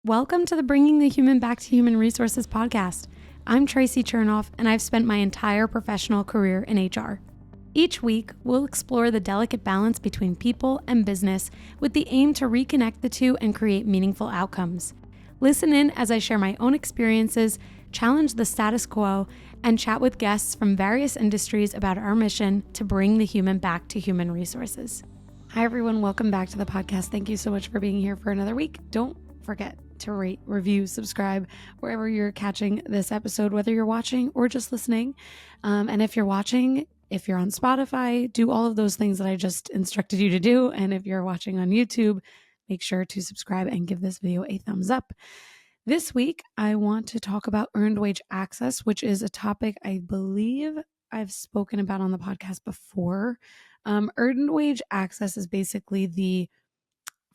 Welcome to the Bringing the Human Back to Human Resources podcast. I'm Tracy Chernoff, and I've spent my entire professional career in HR. Each week, we'll explore the delicate balance between people and business with the aim to reconnect the two and create meaningful outcomes. Listen in as I share my own experiences, challenge the status quo, and chat with guests from various industries about our mission to bring the human back to human resources. Hi, everyone. Welcome back to the podcast. Thank you so much for being here for another week. Don't forget to rate, review, subscribe wherever you're catching this episode, whether you're watching or just listening. And if you're watching, if you're on Spotify, do all of those things that I just instructed you to do. And if you're watching on YouTube, make sure to subscribe and give this video a thumbs up. This week, I want to talk about earned wage access, which is a topic I believe I've spoken about on the podcast before. Earned wage access is basically the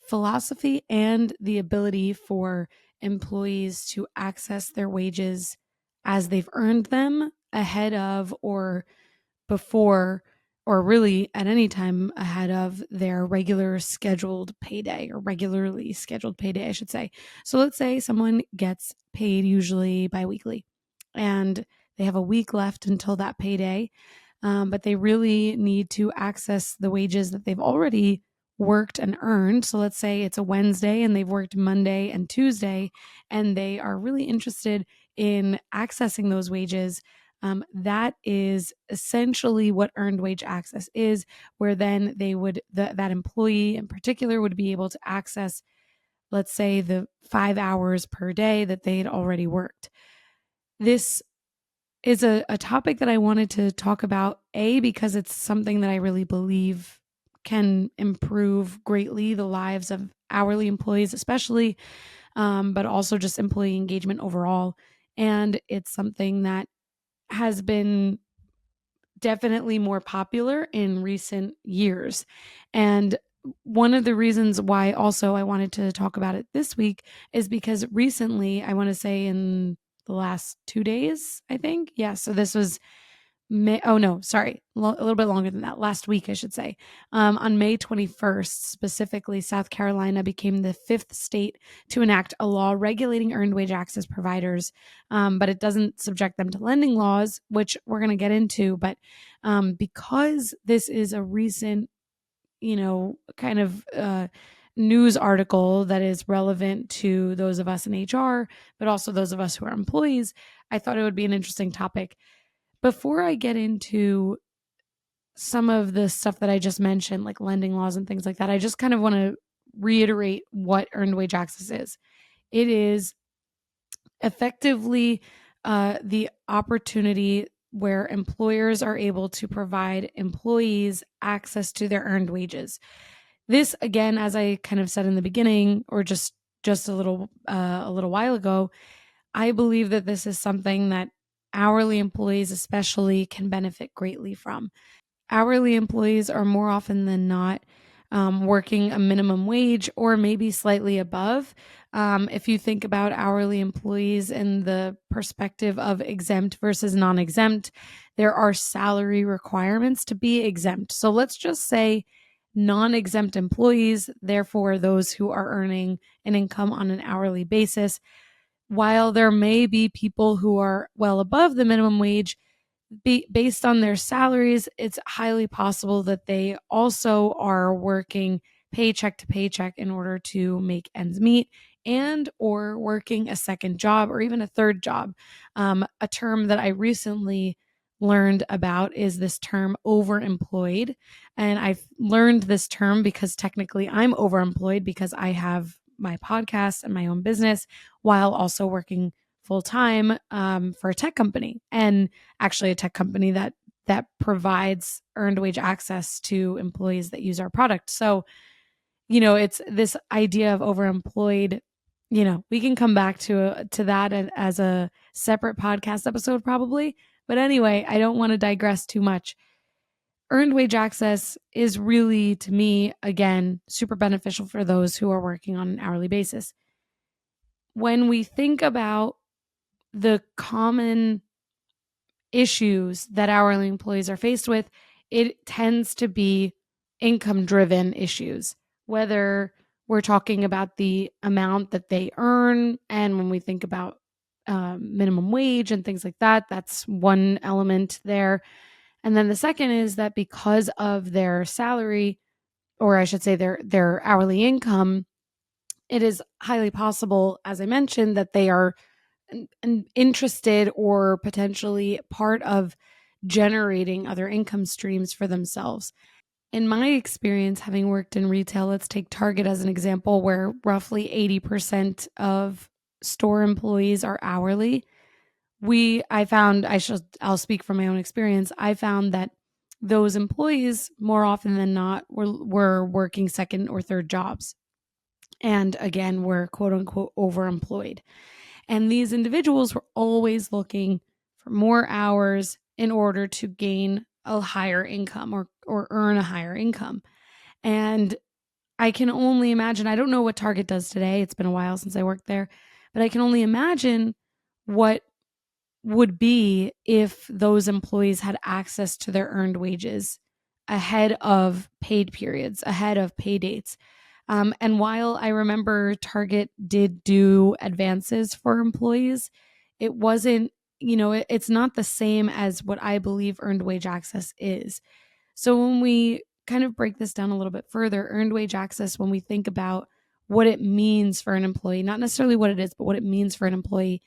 philosophy and the ability for employees to access their wages as they've earned them ahead of or before, or really at any time ahead of their regularly scheduled payday, I should say. So let's say someone gets paid usually biweekly and they have a week left until that payday, but they really need to access the wages that they've already worked and earned. So let's say it's a Wednesday and they've worked Monday and Tuesday, and they are really interested in accessing those wages. That is essentially what earned wage access is, where then they would, that employee in particular would be able to access, let's say, the 5 hours per day that they had already worked. This is a topic that I wanted to talk about, because it's something that I really believe can improve greatly the lives of hourly employees, especially, but also just employee engagement overall. And it's something that has been definitely more popular in recent years. And one of the reasons why also I wanted to talk about it this week is because recently, I want to say in the last 2 days, I think. Yeah. So this was May, oh no, sorry, a little bit longer than that. Last week, I should say. On May 21st, specifically, South Carolina became the 5th state to enact a law regulating earned wage access providers, but it doesn't subject them to lending laws, which we're going to get into. But because this is a recent, kind of news article that is relevant to those of us in HR, but also those of us who are employees, I thought it would be an interesting topic. Before I get into some of the stuff that I just mentioned, like lending laws and things like that, I just kind of want to reiterate what earned wage access is. It is effectively the opportunity where employers are able to provide employees access to their earned wages. This, again, as I kind of said in the beginning, or just a little while ago, I believe that this is something that hourly employees especially can benefit greatly from. Hourly employees are more often than not working a minimum wage or maybe slightly above. If you think about hourly employees in the perspective of exempt versus non-exempt, there are salary requirements to be exempt. So let's just say non-exempt employees, therefore those who are earning an income on an hourly basis. While there may be people who are well above the minimum wage, based on their salaries, it's highly possible that they also are working paycheck to paycheck in order to make ends meet, and or working a second job or even a third job. A term that I recently learned about is this term overemployed. And I've learned this term because technically I'm overemployed because I have my podcast and my own business while also working full time for a tech company, and actually a tech company that provides earned wage access to employees that use our product. So, it's this idea of overemployed. We can come back to that as a separate podcast episode probably. But anyway, I don't want to digress too much. Earned wage access is really, to me, again, super beneficial for those who are working on an hourly basis. When we think about the common issues that hourly employees are faced with, it tends to be income driven issues, whether we're talking about the amount that they earn. And when we think about minimum wage and things like that, that's one element there. And then the second is that because of their salary, or I should say their hourly income, it is highly possible, as I mentioned, that they are interested or potentially part of generating other income streams for themselves. In my experience, having worked in retail, let's take Target as an example, where roughly 80% of store employees are hourly. I'll speak from my own experience. I found that those employees more often than not were working second or third jobs. And again, were quote unquote overemployed. And these individuals were always looking for more hours in order to gain a higher income or earn a higher income. And I can only imagine, I don't know what Target does today. It's been a while since I worked there, but I can only imagine what would be if those employees had access to their earned wages ahead of paid periods, ahead of pay dates. And while I remember Target did do advances for employees, it wasn't, it's not the same as what I believe earned wage access is. So when we kind of break this down a little bit further, earned wage access, when we think about what it means for an employee, not necessarily what it is, but what it means for an employee,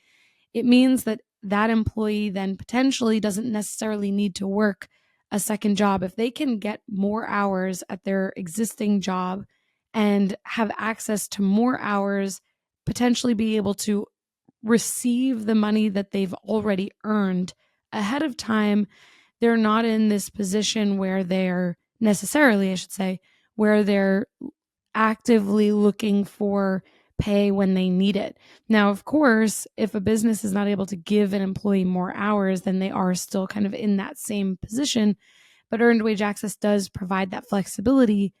it means that that employee then potentially doesn't necessarily need to work a second job. If they can get more hours at their existing job and have access to more hours, potentially be able to receive the money that they've already earned ahead of time, they're not in this position where they're necessarily, I should say, where they're actively looking for pay when they need it. Now, of course, if a business is not able to give an employee more hours, then they are still kind of in that same position. But earned wage access does provide that flexibility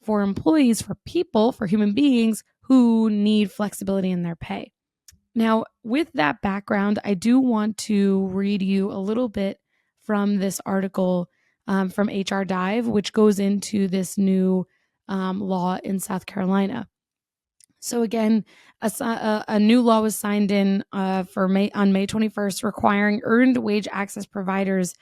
for employees, for people, for human beings who need flexibility in their pay. Now, with that background, I do want to read you a little bit from this article from HR Dive, which goes into this new law in South Carolina. So again, a new law was signed in on May 21st, requiring earned wage access providers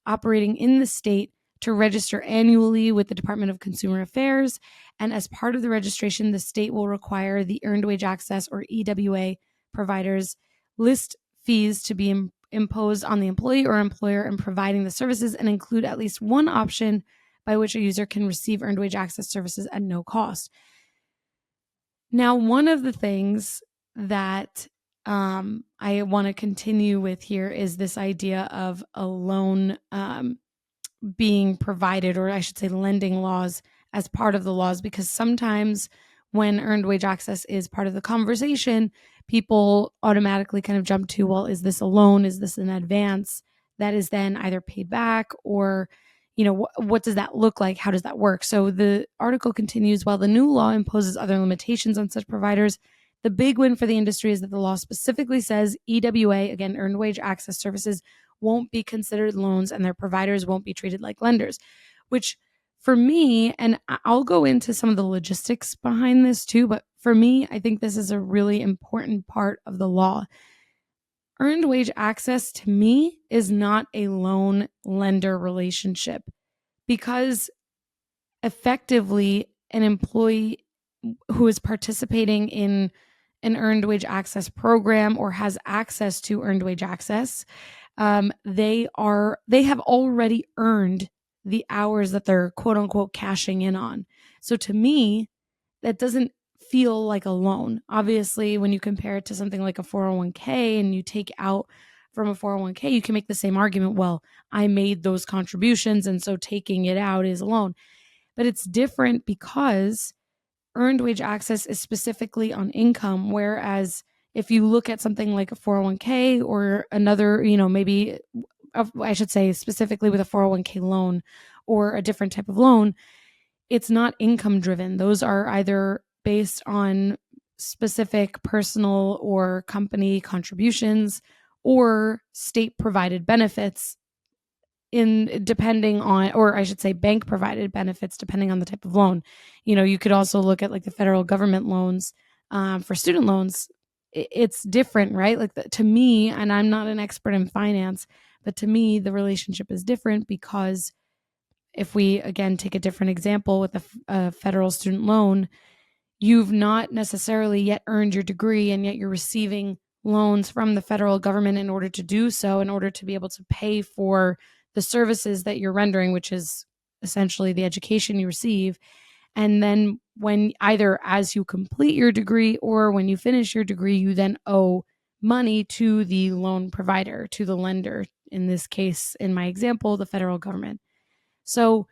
operating in the state to register annually with the Department of Consumer Affairs. And as part of the registration, the state will require the earned wage access, or EWA, providers list fees to be imposed on the employee or employer in providing the services, and include at least one option by which a user can receive earned wage access services at no cost. Now, one of the things that I want to continue with here is this idea of a loan being provided, or I should say lending laws, as part of the laws, because sometimes when earned wage access is part of the conversation, people automatically kind of jump to, well, is this a loan? Is this an advance that is then either paid back, or what does that look like? How does that work? So the article continues, while the new law imposes other limitations on such providers, the big win for the industry is that the law specifically says EWA, again, earned wage access services, won't be considered loans and their providers won't be treated like lenders, which for me, and I'll go into some of the logistics behind this too, but for me, I think this is a really important part of the law. Earned wage access to me is not a loan lender relationship, because effectively an employee who is participating in an earned wage access program or has access to earned wage access, they have already earned the hours that they're quote unquote cashing in on. So to me, that doesn't feel like a loan. Obviously, when you compare it to something like a 401k and you take out from a 401k, you can make the same argument. Well, I made those contributions, and so taking it out is a loan. But it's different because earned wage access is specifically on income, whereas if you look at something like a 401k or another, maybe I should say specifically with a 401k loan or a different type of loan, it's not income driven. Those are either based on specific personal or company contributions or state provided benefits in depending on, or I should say bank provided benefits depending on the type of loan. You could also look at like the federal government loans for student loans. It's different, right? Like to me, and I'm not an expert in finance, but to me, the relationship is different because if we again take a different example with a federal student loan, you've not necessarily yet earned your degree, and yet you're receiving loans from the federal government in order to do so, in order to be able to pay for the services that you're rendering, which is essentially the education you receive. And then when either as you complete your degree or when you finish your degree, you then owe money to the loan provider, to the lender, in this case, in my example, the federal government. So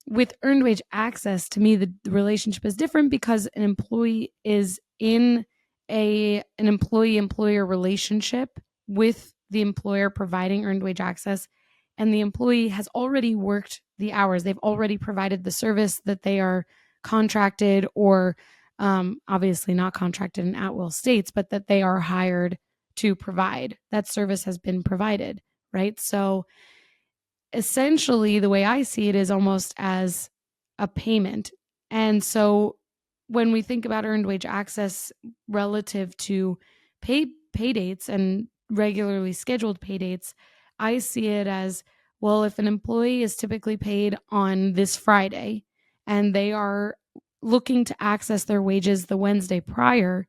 with earned wage access, to me, the relationship is different because an employee is in an employee-employer relationship with the employer providing earned wage access, and the employee has already worked the hours. They've already provided the service that they are contracted, or obviously not contracted in at-will states, but that they are hired to provide. That service has been provided, right? So essentially, the way I see it is almost as a payment. And so when we think about earned wage access relative to pay dates and regularly scheduled pay dates, I see it as, well, if an employee is typically paid on this Friday and they are looking to access their wages the Wednesday prior,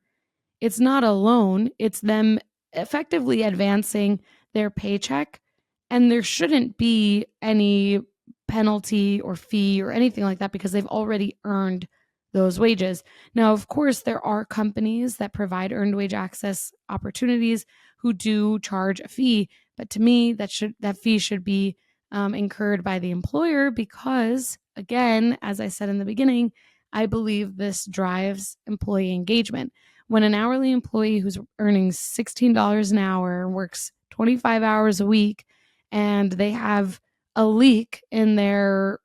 it's not a loan, it's them effectively advancing their paycheck, and there shouldn't be any penalty or fee or anything like that because they've already earned those wages. Now, of course, there are companies that provide earned wage access opportunities who do charge a fee, but to me, that fee should be incurred by the employer because, again, as I said in the beginning, I believe this drives employee engagement. When an hourly employee who's earning $16 an hour works 25 hours a week and they have a leak in their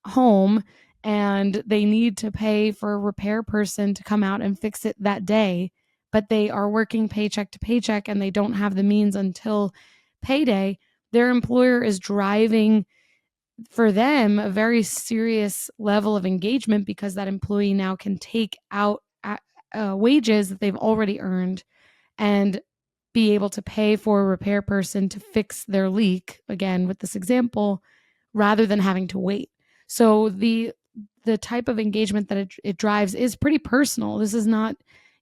home and they need to pay for a repair person to come out and fix it that day, but they are working paycheck to paycheck and they don't have the means until payday, their employer is driving for them a very serious level of engagement because that employee now can take out wages that they've already earned and be able to pay for a repair person to fix their leak, again with this example, rather than having to wait. So the type of engagement that it drives is pretty personal. This is not,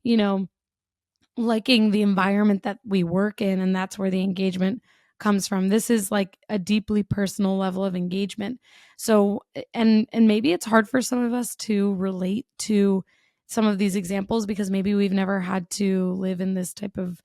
you know, liking the environment that we work in, and that's where the engagement comes from. This is like a deeply personal level of engagement. So and maybe it's hard for some of us to relate to some of these examples because maybe we've never had to live in this type of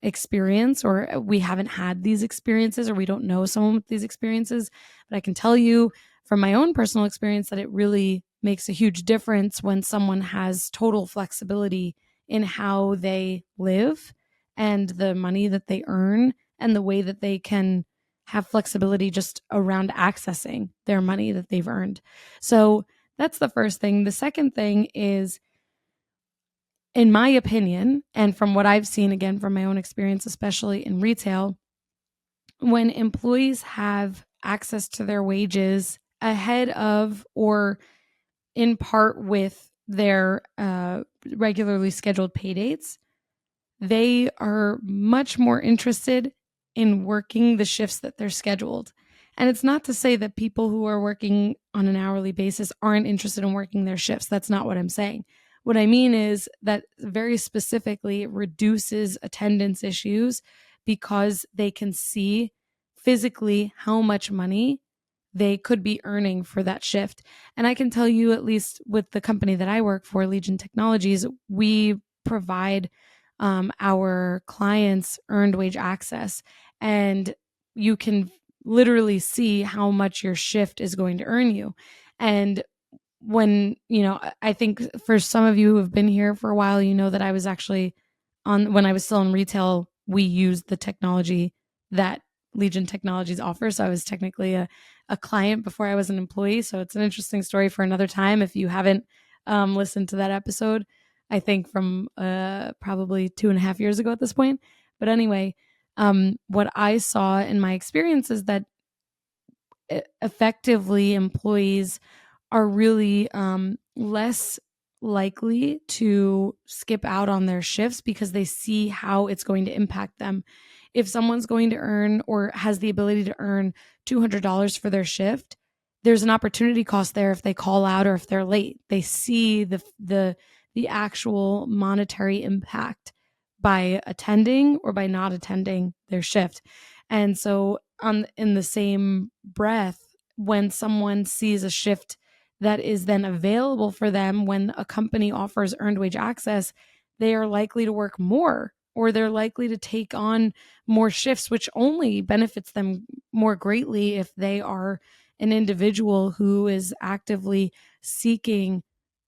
experience, or we haven't had these experiences, or we don't know someone with these experiences. But I can tell you from my own personal experience that it really makes a huge difference when someone has total flexibility in how they live and the money that they earn and the way that they can have flexibility just around accessing their money that they've earned. So that's the first thing. The second thing is, in my opinion, and from what I've seen, again, from my own experience, especially in retail, when employees have access to their wages ahead of or in part with their regularly scheduled pay dates, they are much more interested in working the shifts that they're scheduled. And it's not to say that people who are working on an hourly basis aren't interested in working their shifts. That's not what I'm saying. What I mean is that very specifically it reduces attendance issues because they can see physically how much money they could be earning for that shift. And I can tell you, at least with the company that I work for, Legion Technologies, we provide our clients earned wage access, and you can literally see how much your shift is going to earn you. And when, I think for some of you who have been here for a while, you know that I was actually when I was still in retail, we used the technology that Legion Technologies offers. So I was technically a client before I was an employee. So it's an interesting story for another time. If you haven't listened to that episode, I think from probably 2.5 years ago at this point. But anyway, what I saw in my experience is that effectively, employees are really less likely to skip out on their shifts because they see how it's going to impact them. If someone's going to earn or has the ability to earn $200 for their shift, there's an opportunity cost there if they call out or if they're late. They see the actual monetary impact by attending or by not attending their shift. And so on in the same breath, when someone sees a shift that is then available for them when a company offers earned wage access, they are likely to work more or they're likely to take on more shifts, which only benefits them more greatly if they are an individual who is actively seeking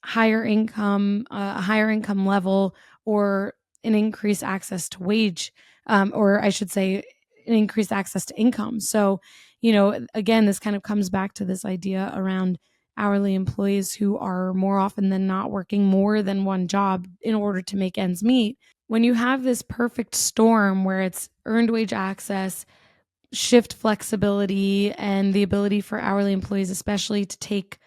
a higher income level, or an increased access to wage, or I should say, an increased access to income. So, again, this kind of comes back to this idea around hourly employees who are more often than not working more than one job in order to make ends meet. When you have this perfect storm where it's earned wage access, shift flexibility, and the ability for hourly employees, especially, to take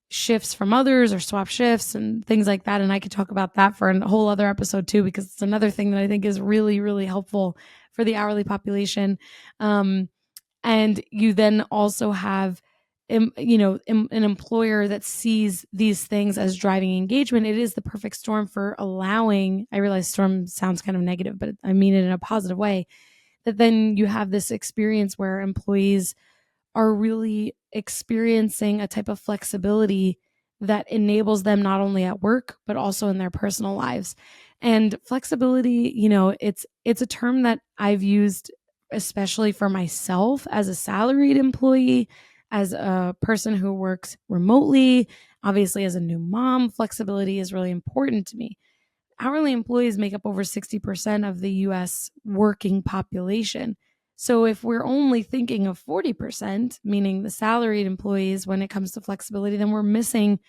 shifts from others or swap shifts and things like that. And I could talk about that for a whole other episode too, because it's another thing that I think is really, really helpful for the hourly population. And you then also have, an employer that sees these things as driving engagement. It is the perfect storm for allowing, I realize storm sounds kind of negative, but I mean it in a positive way, that then you have this experience where employees are really experiencing a type of flexibility that enables them not only at work but also in their personal lives. And flexibility, it's a term that I've used especially for myself as a salaried employee, as a person who works remotely, obviously as a new mom. Flexibility is really important to me. Hourly employees make up over 60% of the US working population. So if we're only thinking of 40%, meaning the salaried employees, when it comes to flexibility, then we're missing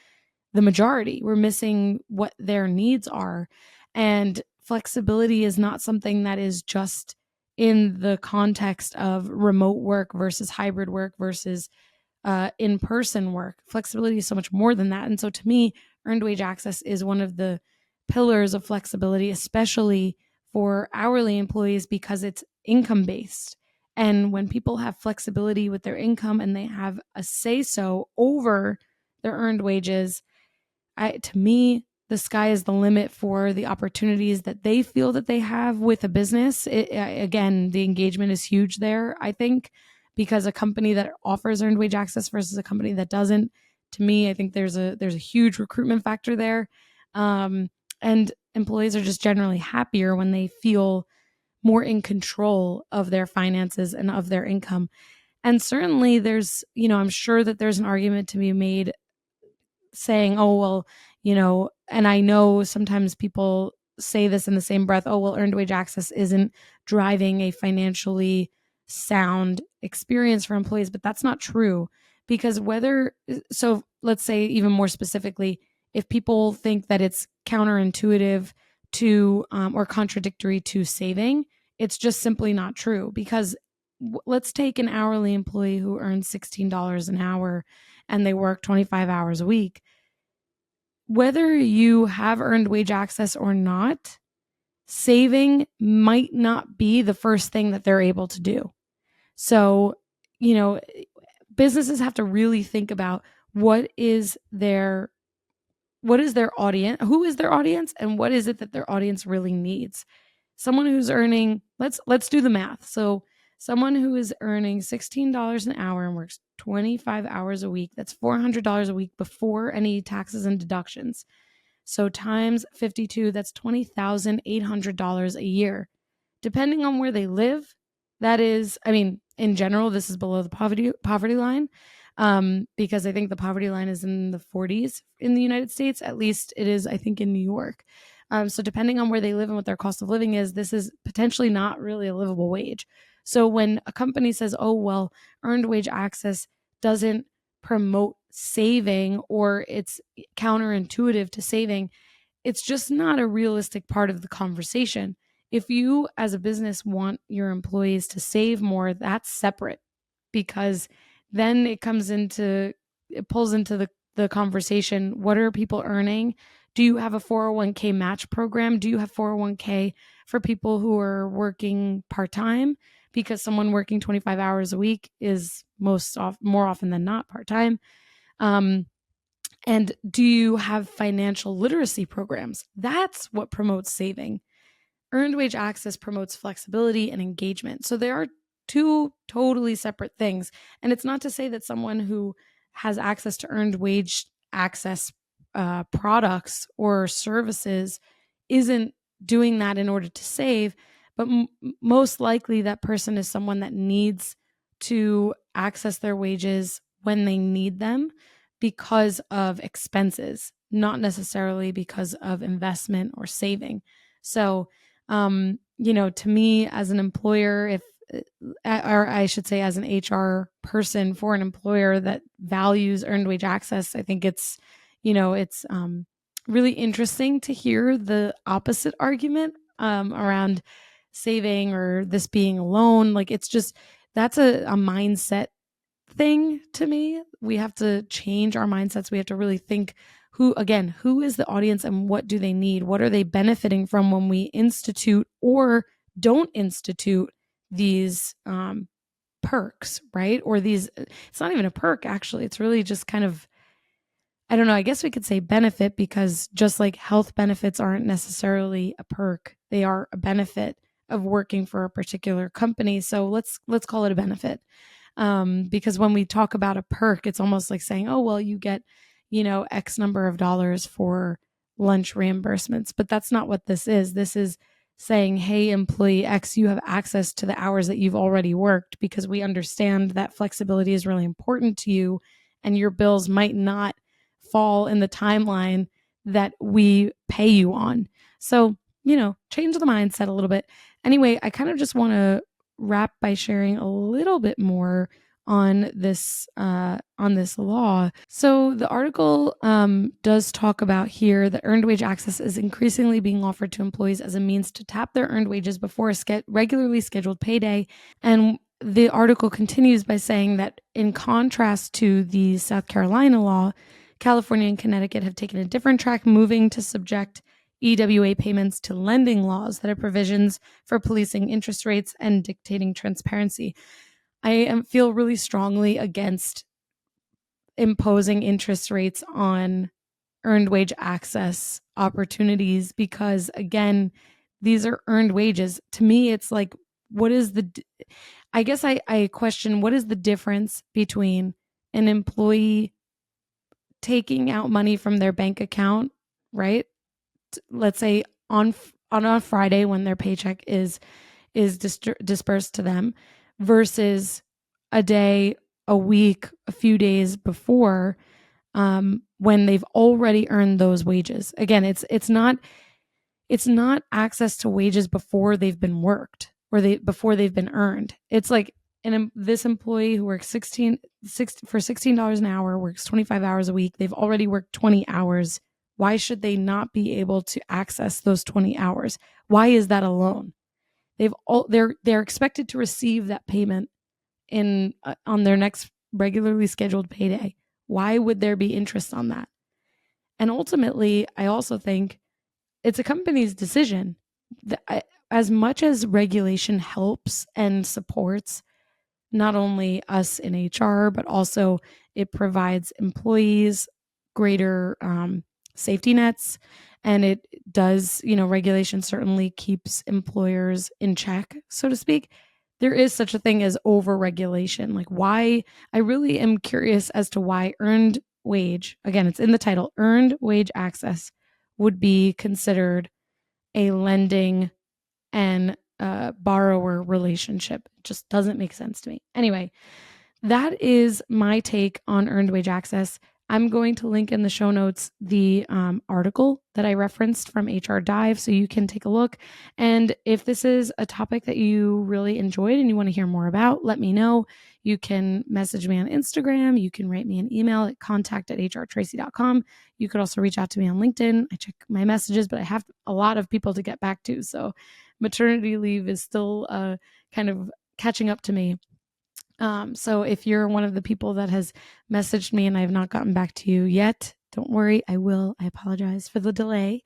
the majority. We're missing what their needs are. And flexibility is not something that is just in the context of remote work versus hybrid work versus in-person work. Flexibility is so much more than that. And so to me, earned wage access is one of the pillars of flexibility, especially for hourly employees, because it's income based. And when people have flexibility with their income and they have a say so over their earned wages, to me, the sky is the limit for the opportunities that they feel that they have with a business. Again, the engagement is huge there, I think, because a company that offers earned wage access versus a company that doesn't, to me, I think there's a huge recruitment factor there. And employees are just generally happier when they feel more in control of their finances and of their income. And certainly there's, I'm sure that there's an argument to be made saying, oh, well, and I know sometimes people say this in the same breath, oh, well, earned wage access isn't driving a financially sound experience for employees, but that's not true. Because so let's say even more specifically, if people think that it's counterintuitive to or contradictory to saving, it's just simply not true. Because let's take an hourly employee who earns $16 an hour and they work 25 hours a week. Whether you have earned wage access or not, saving might not be the first thing that they're able to do. So, businesses have to really think about what is their audience, who is their audience, and what is it that their audience really needs. Someone who's earning, let's do the math. So someone who is earning $16 an hour and works 25 hours a week, that's $400 a week before any taxes and deductions. So times 52, that's $20,800 a year. Depending on where they live, that is, in general, this is below the poverty line, because I think the poverty line is in the 40s in the United States. At least it is, I think, in New York. So depending on where they live and what their cost of living is, this is potentially not really a livable wage. So when a company says, oh, well, earned wage access doesn't promote saving, or it's counterintuitive to saving, it's just not a realistic part of the conversation. If you as a business want your employees to save more, that's separate, because then it pulls into the conversation. What are people earning? Do you have a 401k match program? Do you have 401k for people who are working part-time? Because someone working 25 hours a week is more often than not part-time. And do you have financial literacy programs? That's what promotes saving. Earned wage access promotes flexibility and engagement. So there are two totally separate things. And it's not to say that someone who has access to earned wage access products or services isn't doing that in order to save, but most likely that person is someone that needs to access their wages when they need them because of expenses, not necessarily because of investment or saving. So, to me as an employer, or I should say as an HR person for an employer that values earned wage access, I think it's really interesting to hear the opposite argument around saving or this being a loan. Like, it's just, that's a mindset thing to me. We have to change our mindsets. We have to really think who is the audience and what do they need? What are they benefiting from when we institute or don't institute these perks, right? Or it's not even a perk, actually. It's really just kind of, I don't know, I guess we could say benefit, because just like health benefits aren't necessarily a perk, they are a benefit of working for a particular company. So let's call it a benefit. Because when we talk about a perk, it's almost like saying, oh, well, you get, X number of dollars for lunch reimbursements. But that's not what this is. This is saying, hey, employee X, you have access to the hours that you've already worked, because we understand that flexibility is really important to you and your bills might not fall in the timeline that we pay you on. So, change the mindset a little bit. Anyway, I kind of just want to wrap by sharing a little bit more on this law. So the article does talk about here that earned wage access is increasingly being offered to employees as a means to tap their earned wages before a regularly scheduled payday. And the article continues by saying that in contrast to the South Carolina law, California and Connecticut have taken a different track, moving to subject EWA payments to lending laws that have provisions for policing interest rates and dictating transparency. I feel really strongly against imposing interest rates on earned wage access opportunities because, again, these are earned wages. To me, it's like, I guess I question, what is the difference between an employee taking out money from their bank account, right? Let's say on a Friday when their paycheck is dispersed to them, versus a day, a week, a few days before, when they've already earned those wages. Again, it's not access to wages before they've been worked or before they've been earned. It's like this employee who works for $16 an hour, works 25 hours a week. They've already worked 20 hours. Why should they not be able to access those 20 hours? Why is that a loan? They're expected to receive that payment on their next regularly scheduled payday. Why would there be interest on that? And ultimately, I also think it's a company's decision. As much as regulation helps and supports not only us in HR, but also it provides employees greater safety nets. And it does, regulation certainly keeps employers in check, so to speak. There is such a thing as over-regulation. Like, why? I really am curious as to why earned wage, again, it's in the title, earned wage access, would be considered a lending and borrower relationship. It just doesn't make sense to me. Anyway, that is my take on earned wage access. I'm going to link in the show notes the article that I referenced from HR Dive so you can take a look. And if this is a topic that you really enjoyed and you want to hear more about, let me know. You can message me on Instagram. You can write me an email at contact@hrtracy.com. You could also reach out to me on LinkedIn. I check my messages, but I have a lot of people to get back to. So maternity leave is still kind of catching up to me. So if you're one of the people that has messaged me and I have not gotten back to you yet, don't worry, I will. I apologize for the delay,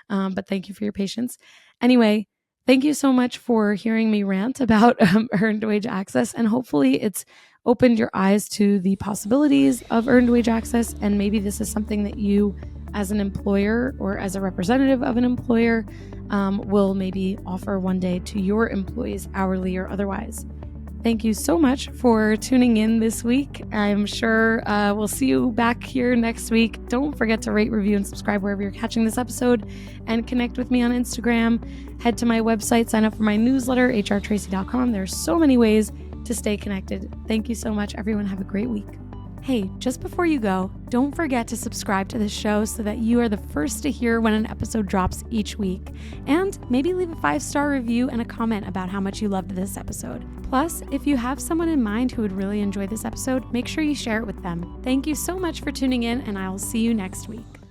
but thank you for your patience. Anyway, thank you so much for hearing me rant about earned wage access, and hopefully it's opened your eyes to the possibilities of earned wage access, and maybe this is something that you as an employer or as a representative of an employer will maybe offer one day to your employees, hourly or otherwise. Thank you so much for tuning in this week. I'm sure we'll see you back here next week. Don't forget to rate, review, and subscribe wherever you're catching this episode, and connect with me on Instagram. Head to my website, sign up for my newsletter, hrtracy.com. There's so many ways to stay connected. Thank you so much, everyone. Have a great week. Hey, just before you go, don't forget to subscribe to this show so that you are the first to hear when an episode drops each week. And maybe leave a 5-star review and a comment about how much you loved this episode. Plus, if you have someone in mind who would really enjoy this episode, make sure you share it with them. Thank you so much for tuning in, and I'll see you next week.